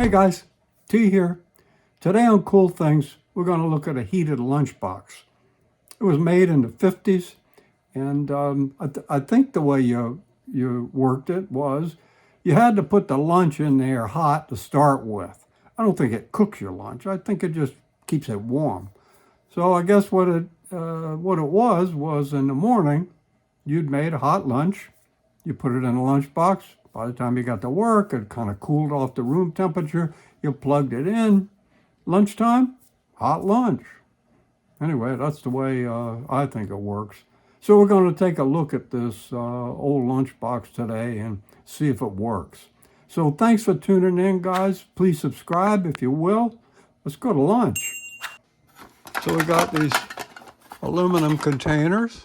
Hey guys, T here. Today on Cool Things, we're going to look at a heated lunchbox. It was made in the 50s, and I think the way you worked it was you had to put the lunch in there hot to start with. I don't think it cooks your lunch. I think it just keeps it warm. So I guess what it was in the morning, you'd made a hot lunch. You put it in a lunchbox. By the time you got to work, it kind of cooled off to room temperature. You plugged it in. Lunchtime, hot lunch. Anyway, that's the way I think it works. So we're going to take a look at this old lunchbox today and see if it works. So thanks for tuning in, guys. Please subscribe if you will. Let's go to lunch. So we got these aluminum containers.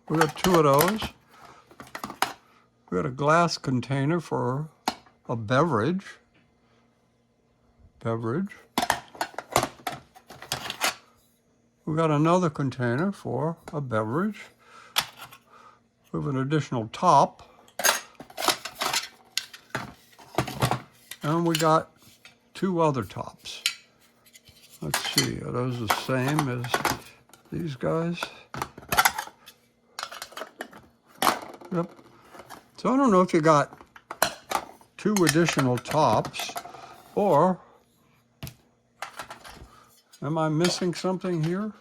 We got two of those. We got a glass container for a beverage. We got another container for a beverage. We have an additional top. And we got two other tops. Let's see, are those the same as these guys? Yep. So I don't know if you got two additional tops, or am I missing something here?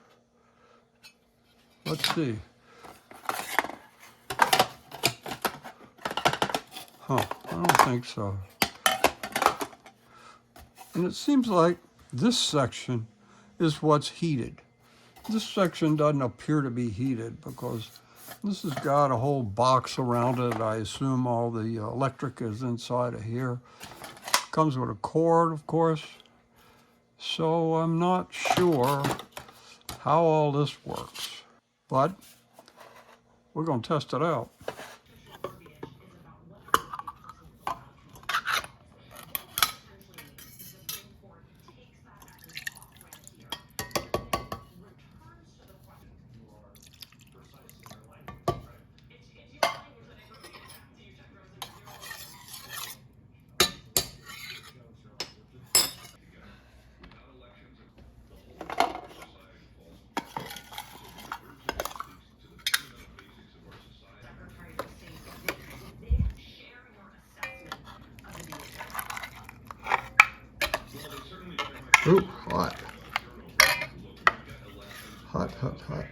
Let's see. Huh, I don't think so. And it seems like this section is what's heated. This section doesn't appear to be heated because this has got a whole box around it. I assume all the electric is inside of here. Comes with a cord, of course. So I'm not sure how all this works, but we're going to test it out. Ooh, hot. Hot, hot, hot.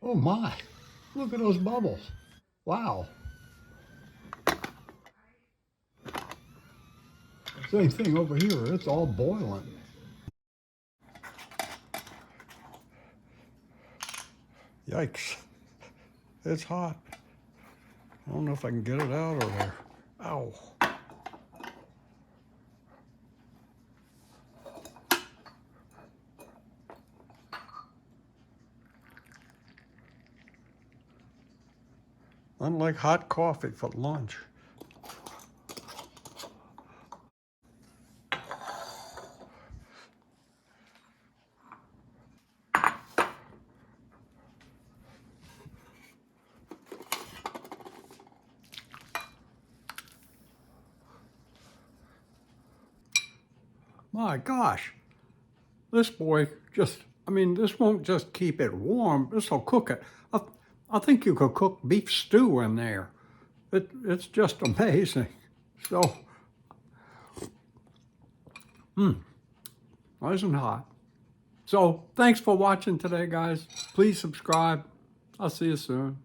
Oh my, look at those bubbles. Wow. Same thing over here, it's all boiling. Yikes, it's hot. I don't know if I can get it out of there. Ow. Unlike hot coffee for lunch. My gosh, this boy just, I mean, this won't just keep it warm, this will cook it. I think you could cook beef stew in there. It's just amazing. So, nice and hot. So, thanks for watching today, guys. Please subscribe. I'll see you soon.